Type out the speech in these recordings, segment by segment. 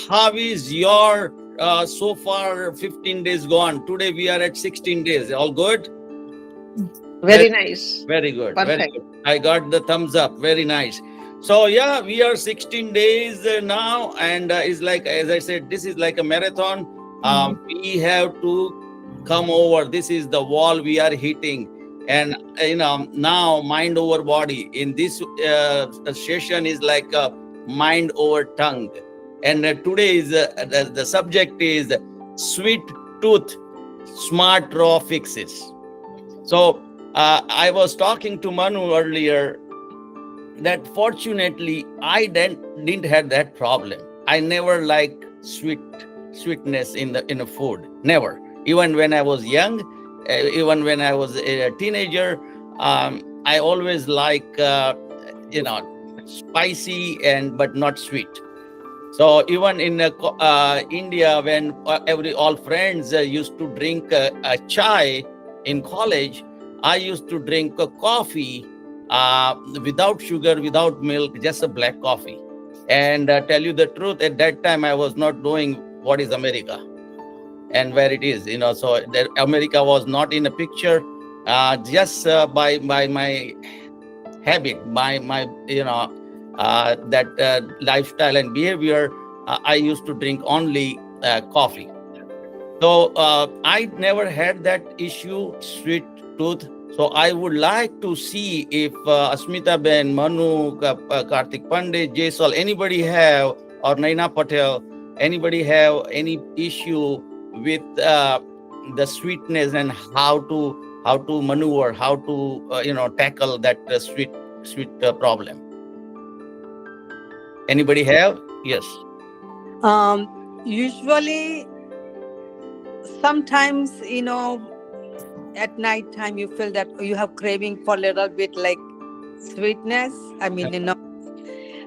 how is your so far 15 days gone? Today we are at 16 days. All good? Very nice. Very good. Very Perfect. good. I got the thumbs up. Very nice. So yeah, we are 16 days now, and it's like, as I said, this is like a marathon. We have to come over. This is the wall we are hitting, and now mind over body. In this session is like mind over tongue, and today is the subject is sweet tooth, smart raw fixes. So I was talking to Manu earlier that fortunately I didn't have that problem. I never liked sweetness in a food. Never. Even when I was young, even when I was a teenager, I always like spicy and but not sweet. So even in India, when every all friends used to drink chai in college, I used to drink a coffee without sugar, without milk, just a black coffee. And tell you the truth, at that time I was not knowing what is America and where it is. So that America was not in a picture. Just by my habit, my that lifestyle and behavior, I used to drink only coffee. So I never had that issue, sweet tooth. So I would like to see if Asmita Ben, Manu, Karthik Pandey, Jaiswal, anybody have, or Naina Patel, anybody have any issue with the sweetness and how to maneuver, how to tackle that sweet problem. Anybody have? Yes. Usually, sometimes, at night time you feel that you have craving for a little bit like sweetness. I mean,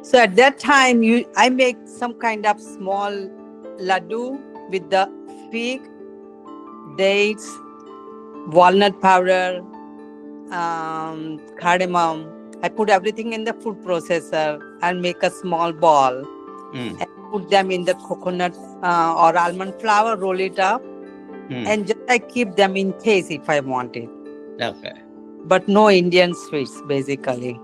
So at that time, I make some kind of small laddu with the fig, dates, walnut powder, cardamom. I put everything in the food processor and make a small ball and put them in the coconut or almond flour, roll it up, and just I keep them in case if I want it. Okay. But no Indian sweets, basically.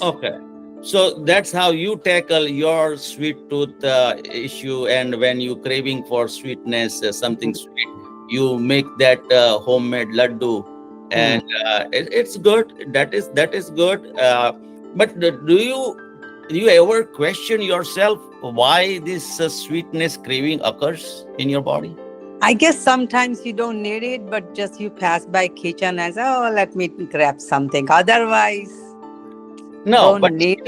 Okay. So that's how you tackle your sweet tooth issue. And when you craving for sweetness, something sweet, you make that homemade laddu, and it's good. That is good. But do you ever question yourself why this sweetness craving occurs in your body? I guess sometimes you don't need it, but just you pass by kitchen and say, oh, let me grab something. Otherwise, No, don't but need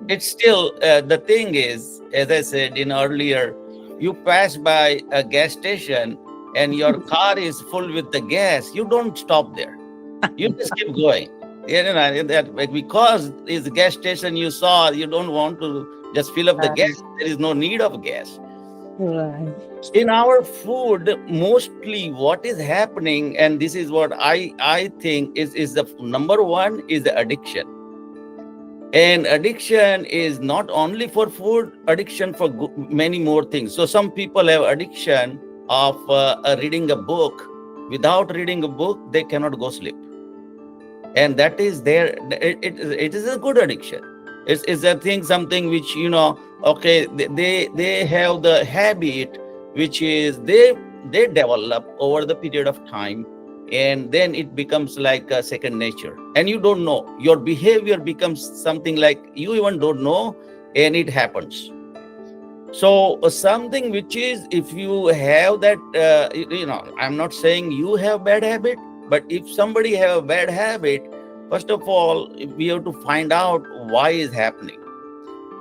it's still the thing is, as I said in earlier, you pass by a gas station and your car is full with the gas. You don't stop there. You just keep going. Because it's a gas station you saw, you don't want to just fill up the gas. There is no need of gas. Right. In our food, mostly what is happening, and this is what I think is the number one is the addiction. And addiction is not only for food, addiction for many more things. So some people have addiction of reading a book. Without reading a book, they cannot go sleep. And that is it is a good addiction. It's a thing, something which, okay, they have the habit, which is they develop over the period of time, and then it becomes like a second nature, and you don't know, your behavior becomes something like you even don't know, and it happens. So something which is, if you have that, I'm not saying you have bad habit, but if somebody have a bad habit, first of all, we have to find out why is happening.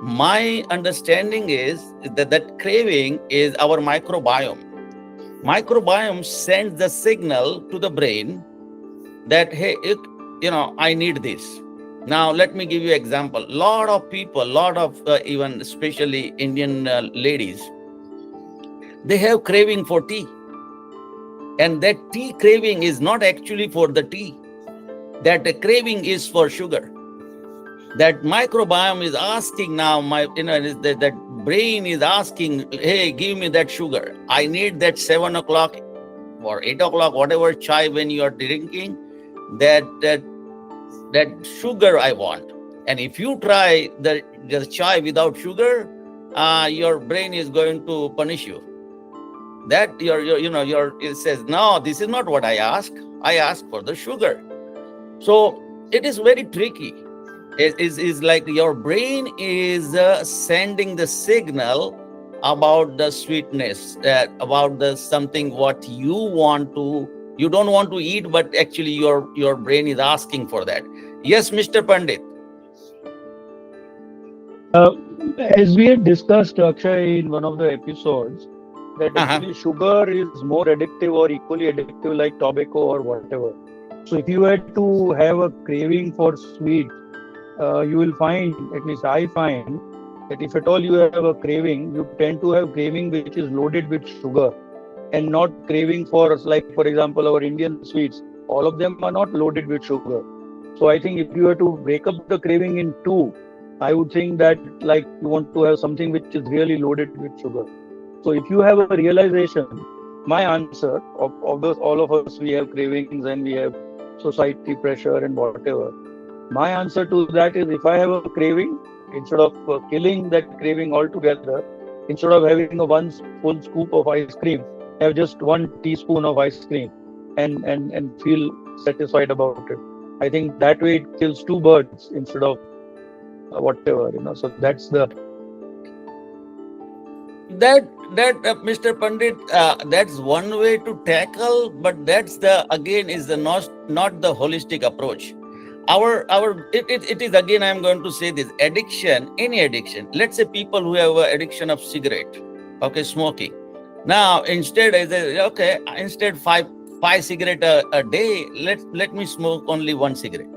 My understanding is that craving is our microbiome. Microbiome sends the signal to the brain that, hey, I need this. Now, let me give you an example. Lot of people, even especially Indian ladies, they have craving for tea. And that tea craving is not actually for the tea. That craving is for sugar. That microbiome is asking now, that brain is asking, hey, give me that sugar. I need that 7 o'clock or 8 o'clock, whatever chai when you are drinking, that that that sugar I want. And if you try the chai without sugar, your brain is going to punish you. That your it says, no, this is not what I ask. I ask for the sugar. So it is very tricky. Is like your brain is sending the signal about the sweetness, about the something what you don't want to eat, but actually your brain is asking for that. Yes, Mr. Pandit. Uh, as we had discussed, Akshay, in one of the episodes, that Uh-huh. actually sugar is more addictive or equally addictive like tobacco or whatever. So if you had to have a craving for sweet, you will find, at least I find, that if at all you have a craving, you tend to have craving which is loaded with sugar and not craving for, like, for example, our Indian sweets. All of them are not loaded with sugar. So I think if you were to break up the craving in two, I would think that like you want to have something which is really loaded with sugar. So if you have a realization, my answer of those, all of us, we have cravings and we have society pressure and whatever. My answer to that is, if I have a craving, instead of killing that craving altogether, instead of having a one full scoop of ice cream, have just 1 teaspoon of ice cream and feel satisfied about it. I think that way it kills two birds instead of whatever. So that's the That Mr. Pandit, that's one way to tackle, but that's the again is the not the holistic approach. It is, again, I am going to say this: addiction, any addiction. Let's say people who have addiction of cigarette, okay, smoking. Now instead, okay, instead five cigarette a day, let me smoke only one cigarette,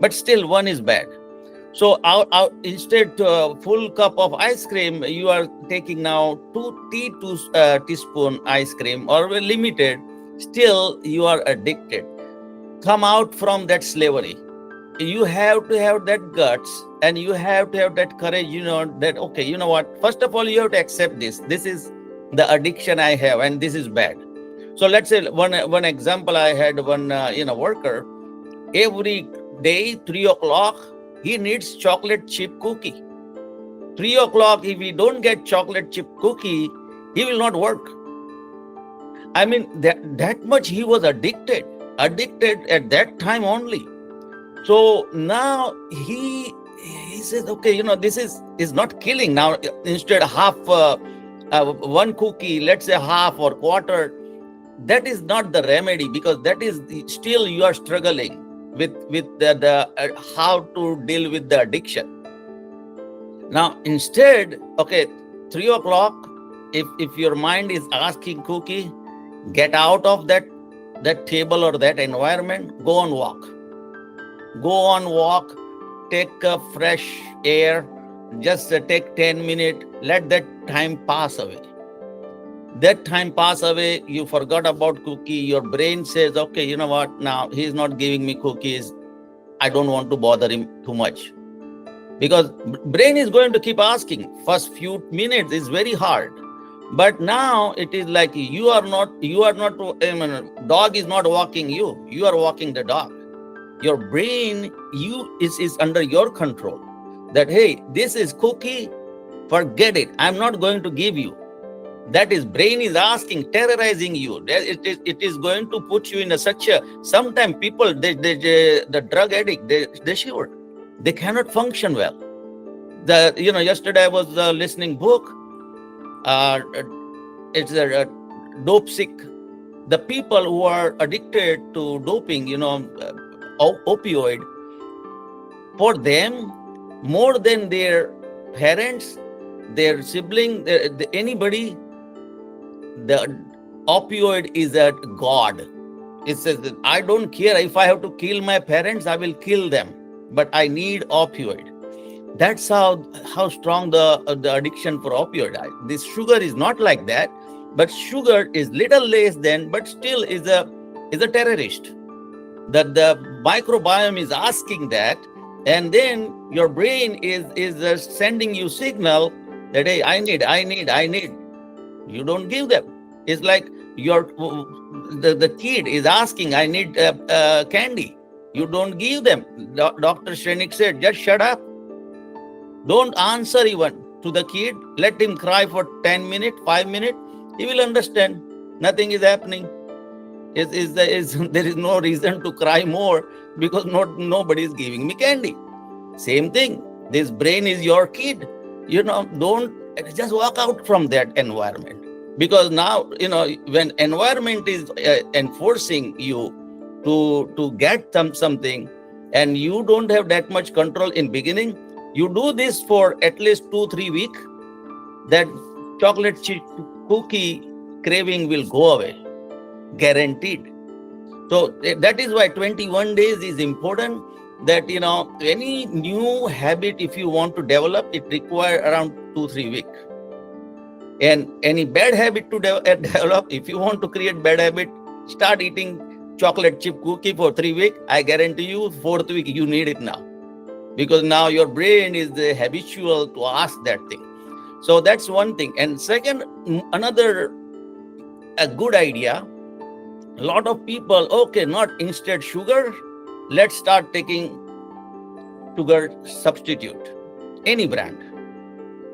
but still one is bad. So instead full cup of ice cream, you are taking now two teaspoon ice cream or limited. Still, you are addicted. Come out from that slavery. You have to have that guts and you have to have that courage. That okay. You know what? First of all, you have to accept this. This is the addiction I have, and this is bad. So let's say one example. I had one worker. Every day 3 o'clock, he needs chocolate chip cookie. 3 o'clock, if he don't get chocolate chip cookie, he will not work. I mean, that much he was addicted at that time only. So now he says, okay, this is not killing. Now instead half one cookie, let's say half or quarter, that is not the remedy, because that is still you are struggling with the how to deal with the addiction. Now instead, okay, 3 o'clock, if your mind is asking cookie, get out of that table or that environment, go on walk, take a fresh air, just take 10 minutes, let that time pass away. That time pass away, you forgot about cookie, your brain says, okay, you know what, now he's not giving me cookies, I don't want to bother him too much. Because brain is going to keep asking. First few minutes is very hard. But now it is like you are not, dog is not walking you, you are walking the dog. Your brain is under your control. That, hey, this is cookie, forget it, I'm not going to give you. That is brain is asking, terrorizing you. It is going to put you in such a, sometimes people, the drug addict, they shiver. They cannot function well. Yesterday I was listening book. It's a dope sick. The people who are addicted to doping, opioid, for them, more than their parents, their sibling, anybody, the opioid is a god. It says that I don't care if I have to kill my parents, I will kill them, but I need opioid. That's how strong the addiction for opioid. This sugar is not like that, but sugar is little less than, but still is a terrorist. That the microbiome is asking that, And then your brain is sending you signal that, hey, I need. You don't give them. It's like the kid is asking, I need candy. You don't give them. Dr. Shrenik said, just shut up. Don't answer even to the kid. Let him cry for 10 minutes, 5 minutes. He will understand. Nothing is happening. There is no reason to cry more because nobody is giving me candy. Same thing. This brain is your kid. Don't just walk out from that environment. Because now, when environment is enforcing you to get something, and you don't have that much control in beginning, you do this for at least 2-3 weeks, that chocolate chip cookie craving will go away, guaranteed. So that is why 21 days is important. That any new habit, if you want to develop, it requires around 2-3 weeks. And any bad habit to develop, if you want to create bad habit, start eating chocolate chip cookie for 3 weeks. I guarantee you, 4th week you need it now, because now your brain is habitual to ask that thing. So that's one thing. And second, a good idea. A lot of people, okay, not instead sugar, let's start taking sugar substitute. Any brand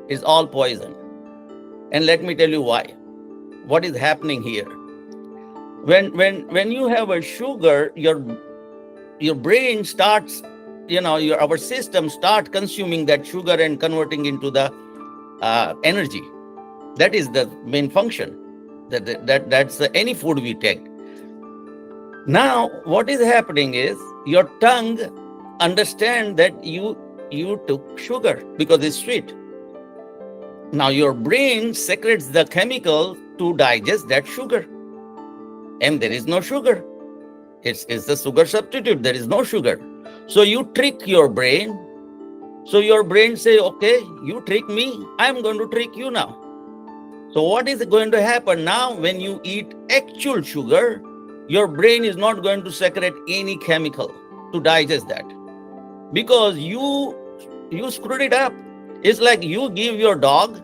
is all poison. And let me tell you why. What is happening here? When you have a sugar, your brain starts, our system start consuming that sugar and converting into the energy. That is the main function. That's any food we take. Now, what is happening is your tongue understand that you took sugar because it's sweet. Now your brain secretes the chemical to digest that sugar. And there is no sugar. It's the sugar substitute. There is no sugar. So you trick your brain. So your brain say, okay, you trick me, I'm going to trick you now. So what is going to happen now when you eat actual sugar? Your brain is not going to secrete any chemical to digest that, because you screwed it up. It's like you give your dog,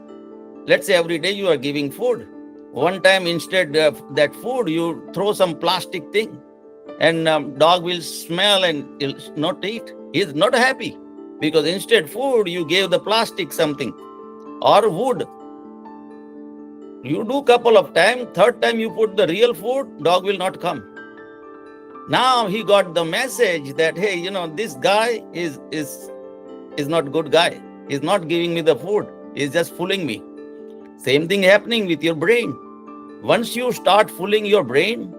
let's say every day you are giving food. One time instead of that food, you throw some plastic thing, and dog will smell and he'll not eat. He's not happy because instead food you gave the plastic something or wood. You do couple of times, third time you put the real food, dog will not come. Now he got the message that, hey, this guy is not good guy. He's not giving me the food. He's just fooling me. Same thing happening with your brain. Once you start fooling your brain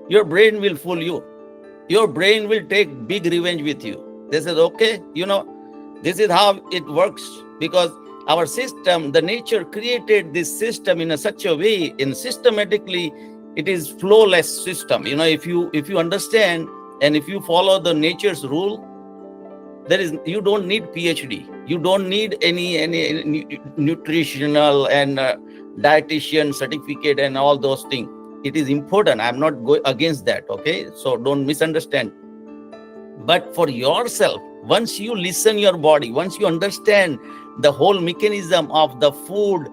will fool you. Your brain will take big revenge with you. They said, okay, this is how it works, because our system, the nature created this system in such a way, in systematically, it is flawless system. If you understand and if you follow the nature's rule, you don't need PhD. You don't need any nutritional and dietitian certificate and all those things. It is important. I'm not going against that. Okay, so don't misunderstand. But for yourself, once you listen your body, once you understand the whole mechanism of the food,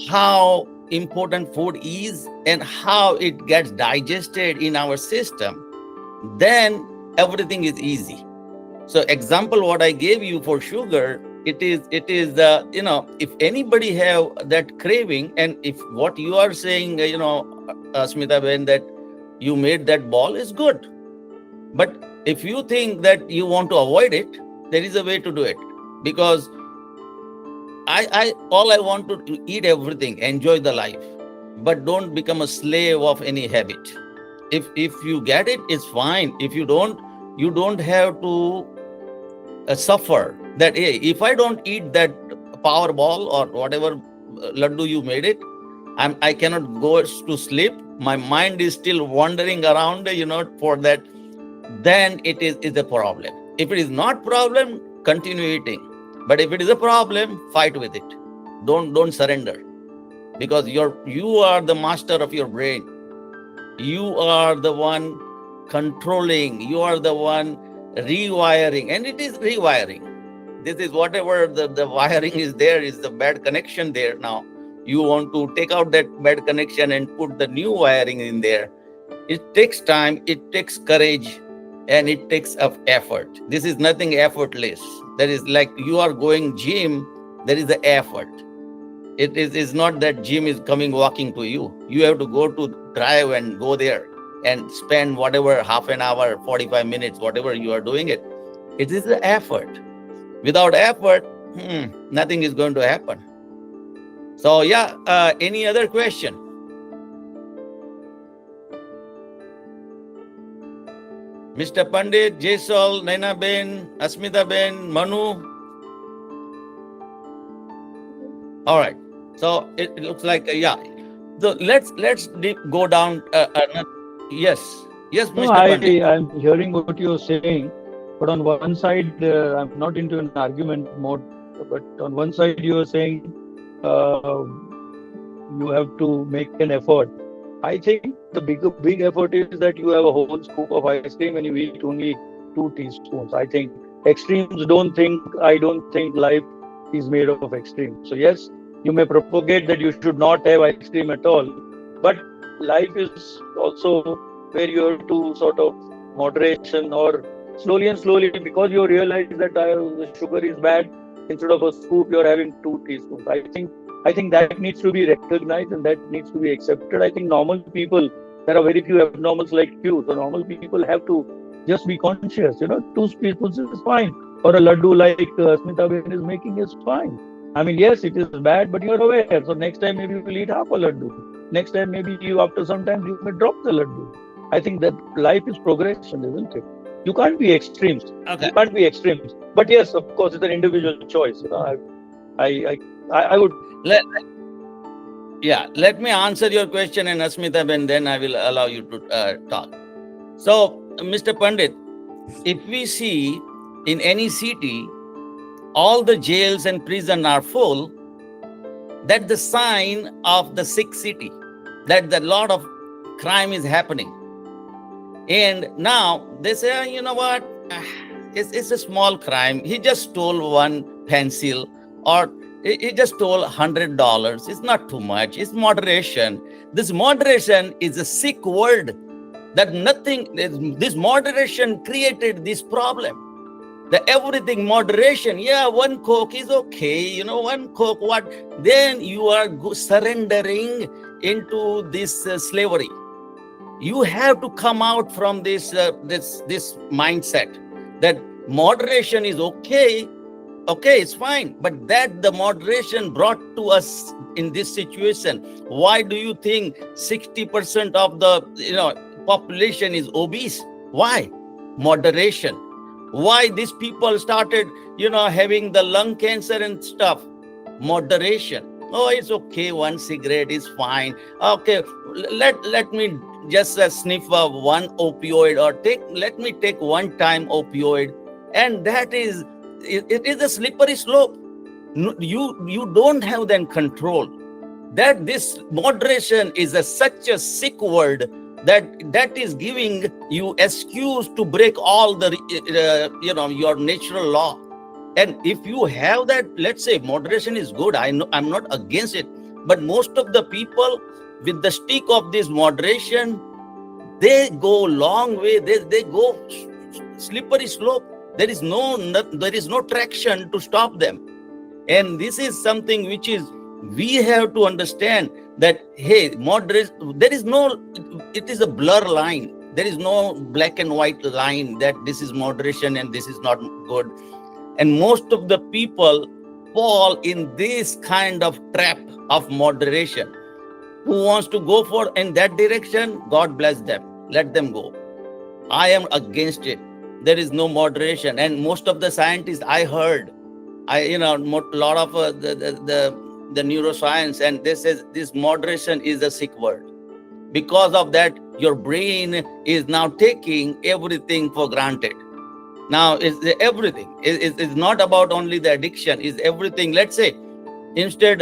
how important food is and how it gets digested in our system, then everything is easy. So example what I gave you for sugar, it is if anybody have that craving, and if what you are saying, Smita Ben, that you made that ball is good. But if you think that you want to avoid it, there is a way to do it. Because I want to eat everything, enjoy the life, but don't become a slave of any habit. If you get it, it's fine. If you don't, you don't have to suffer that, hey, if I don't eat that power ball or whatever laddu you made it, I cannot go to sleep. My mind is still wandering around, for that. Then it is a problem. If it is not problem, continue eating. But if it is a problem, fight with it. Don't surrender, because you are the master of your brain. You are the one controlling. You are the one rewiring, and it is rewiring. This is whatever the wiring is there, is the bad connection there. Now you want to take out that bad connection and put the new wiring in there. It takes time, it takes courage, and it takes of effort. This is nothing effortless. That is like you are going gym, there is the effort. It is not that gym is coming walking to you. You have to go to drive and go there and spend whatever half an hour, 45 minutes, whatever you are doing it. It is the effort. Without effort, nothing is going to happen. So yeah, any other question? Mr. Pandit, Jaisal, Naina Ben, Asmita Ben, Manu. All right. So it looks like yeah. So let's go down. Yes, No, Mr. Pandit. I'm hearing what you're saying, but on one side, I'm not into an argument mode. But on one side, you are saying you have to make an effort. I think the big effort is that you have a whole scoop of ice cream and you eat only 2 teaspoons. I think extremes I don't think life is made of extremes. So yes, you may propagate that you should not have ice cream at all, but life is also where you have to sort of moderation or slowly and slowly, because you realize that the sugar is bad, instead of a scoop you're having 2 teaspoons. I think that needs to be recognized and that needs to be accepted. I think normal people, there are very few abnormals like you, so normal people have to just be conscious. 2 teaspoons is fine, or a laddu like Smita Ben is making is fine. I mean, yes, it is bad, but you're aware. So next time maybe you will eat half a laddu. Next time maybe after some time you may drop the laddu. I think that life is progression, isn't it? You can't be extremes. Okay. You can't be extremes. But yes, of course, it's an individual choice. I would. Let me answer your question, and Asmita Ben, then I will allow you to talk. So, Mr. Pandit, if we see in any city, all the jails and prison are full, that's the sign of the sick city, that a lot of crime is happening. And now they say, you know what, it's a small crime. He just stole one pencil, or he just stole $100. It's not too much. It's moderation. This moderation is a sick word. That nothing, this moderation created this problem. The everything moderation, one Coke is okay, one Coke, what? Then you are surrendering into this slavery. You have to come out from this mindset that moderation is okay, it's fine, but that the moderation brought to us in this situation. Why do you think 60% of the population is obese? Why? Moderation. Why these people started having the lung cancer and stuff? Moderation. Oh, it's okay, one cigarette is fine. Okay, let me just sniff one opioid, or let me take one time opioid, and that is it is a slippery slope. You don't have then control. That this moderation is such a sick word that is giving you excuse to break all the your natural law. And if you have that, let's say moderation is good, I'm not against it, but most of the people with the stick of this moderation, they go long way, they go slippery slope. There is no traction to stop them. And this is something which is we have to understand, that hey, moderation, it is a blur line. There is no black and white line that this is moderation and this is not good. And most of the people fall in this kind of trap of moderation. Who wants to go for in that direction, God bless them, let them go. I am against it. There is no moderation. And most of the scientists I heard, a lot of the neuroscience, and this moderation is a sick word. Because of that, your brain is now taking everything for granted. Now it's everything. It's not about only the addiction, it's everything. Let's say instead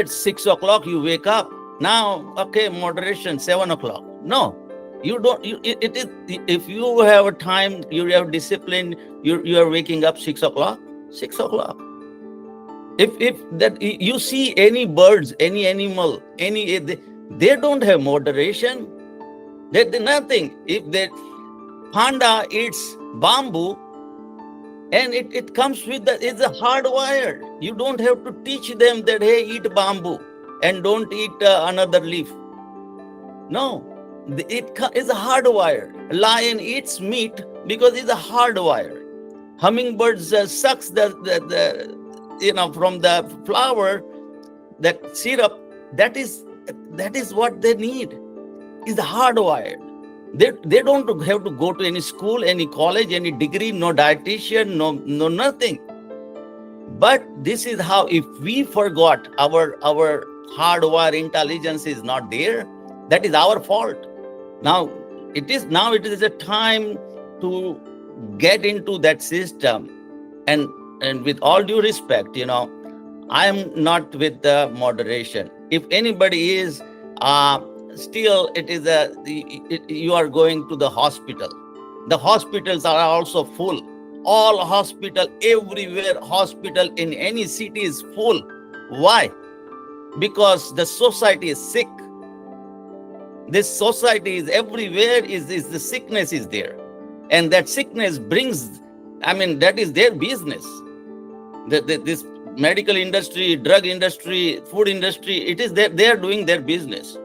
6 o'clock you wake up. Now, okay, moderation, 7 o'clock. No, You don't. It is, if you have a time, you have discipline. You are waking up 6 o'clock. 6 o'clock. If that you see any birds, any animal, they don't have moderation. They nothing. If the panda eats bamboo, and it comes with it's a hardwired. You don't have to teach them that, hey, eat bamboo and don't eat another leaf. No, is a hardwired. Lion eats meat because it's a hardwired. Hummingbirds sucks the from the flower, that syrup. That is what they need. Is hardwired. They don't have to go to any school, any college, any degree, no dietitian, no nothing. But this is how, if we forgot our hardwire intelligence is not there, that is our fault. Now it is a time to get into that system. And with all due respect, I am not with the moderation. If anybody is still, it is you are going to the hospital. The hospitals are also full. All hospital, everywhere hospital in any city is full. Why? Because the society is sick. This society is everywhere, is the sickness is there. And that sickness brings, that is their business. This medical industry, drug industry, food industry, it is they are doing their business.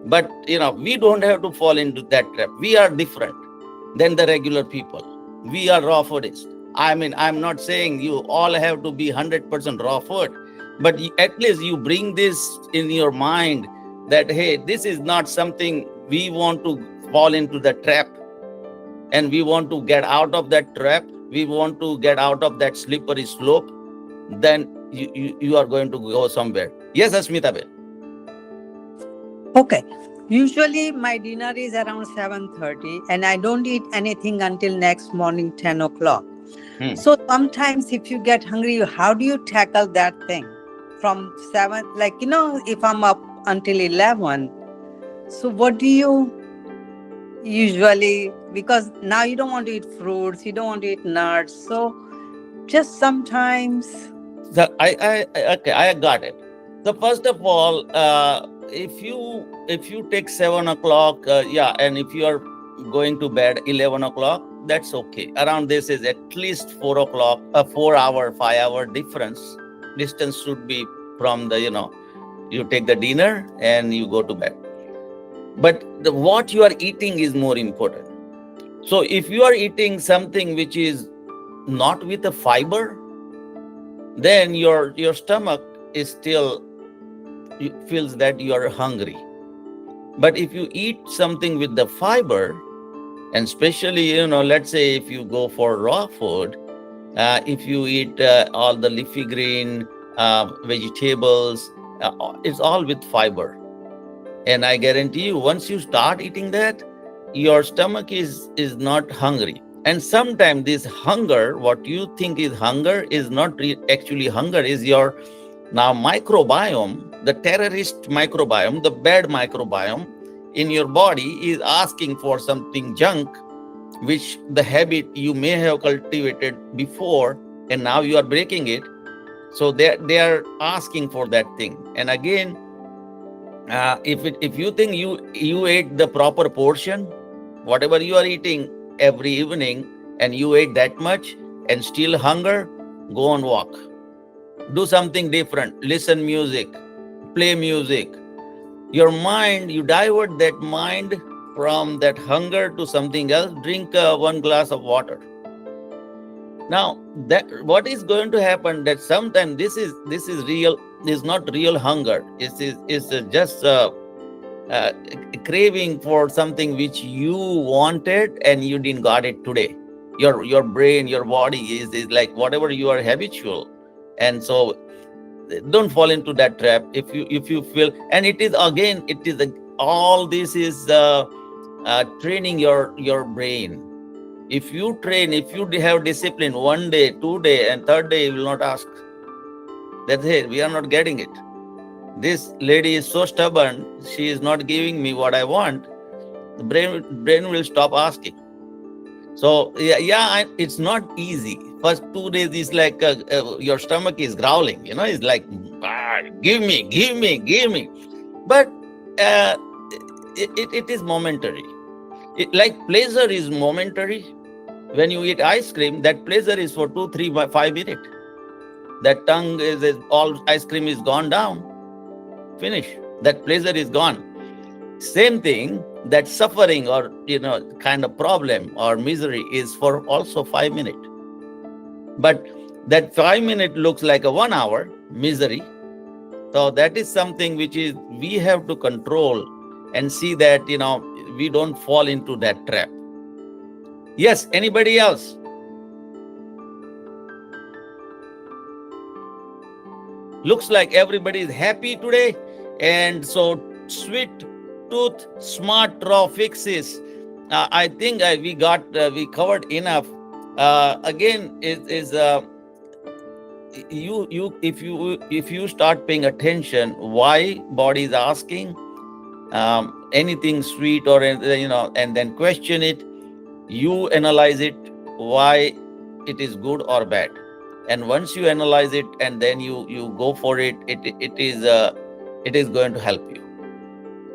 But we don't have to fall into that trap. We are different than the regular people. We are raw foodists. I'm not saying you all have to be 100% raw food, but at least you bring this in your mind that, hey, this is not something we want to fall into the trap, and we want to get out of that trap. We want to get out of that slippery slope. Then you are going to go somewhere. Yes, Asmita Bell. Okay. Usually my dinner is around 7:30 and I don't eat anything until next morning 10 o'clock. So sometimes if you get hungry, how do you tackle that thing? From 7, if I'm up until 11. So what do you usually, because now you don't want to eat fruits, you don't want to eat nuts. So just sometimes. So I got it. So first of all, if you take 7 o'clock, and if you are going to bed 11 o'clock, that's okay. Around this is at least 4 o'clock, a 4-hour, 5-hour distance should be from the, you take the dinner and you go to bed. But what you are eating is more important. So if you are eating something which is not with a fiber, then your stomach is still feels that you are hungry. But if you eat something with the fiber, and especially, let's say if you go for raw food, if you eat all the leafy green vegetables, it's all with fiber. And I guarantee you, once you start eating that, your stomach is not hungry. And sometimes this hunger, what you think is hunger, is not actually hunger, is your now microbiome, the terrorist microbiome, the bad microbiome in your body is asking for something junk, which the habit you may have cultivated before, and now you are breaking it. So they are asking for that thing. And again, if you think you ate the proper portion, whatever you are eating every evening, and you ate that much and still hunger, go on walk. Do something different. Listen music. Play music. Your mind, you divert that mind from that hunger to something else. Drink 1 glass of water. Now, that what is going to happen, that sometimes this is real, is not real hunger. It's just a craving for something which you wanted and you didn't got it today. Your brain, your body is like whatever you are habitual. And so don't fall into that trap. If you feel, and it is all this is training your brain. If you train, if you have discipline 1 day, 2 day, and 3rd day, you will not ask. That's it. We are not getting it. This lady is so stubborn. She is not giving me what I want. brain will stop asking. So it's not easy. First 2 days is like your stomach is growling. It's like, give me, give me, give me. But uh, it is momentary. Like pleasure is momentary. When you eat ice cream, that pleasure is for 2, 3, 5 minutes. That tongue is all ice cream is gone down. Finish. That pleasure is gone. Same thing, that suffering or kind of problem or misery is for also 5 minutes. But that 5 minute looks like a 1 hour misery. So that is something which is we have to control and see that we don't fall into that trap. Yes, anybody else? Looks like everybody is happy today. And so sweet tooth smart raw fixes. I think we covered enough. Again, is you if you start paying attention why body is asking anything sweet or and then question it, you analyze it why it is good or bad, and once you analyze it and then you go for it, it is going to help you.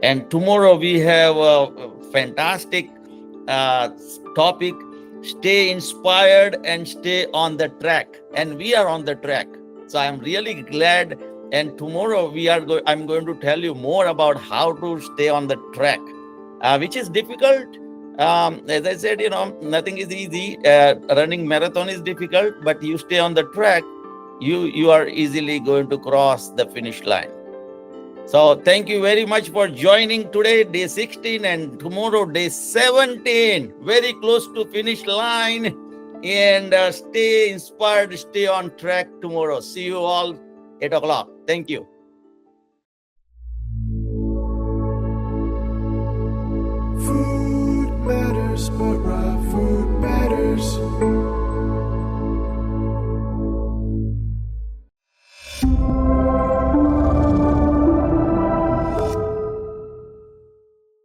And tomorrow we have a fantastic topic: stay inspired and stay on the track. And we are on the track, so I'm really glad. And tomorrow I'm going to tell you more about how to stay on the track, which is difficult. As I said, nothing is easy. Running marathon is difficult, but you stay on the track, you are easily going to cross the finish line. So thank you very much for joining today, day 16, and tomorrow, day 17. Very close to finish line. And stay inspired, stay on track tomorrow. See you all 8 o'clock. Thank you. Food matters, but raw food matters.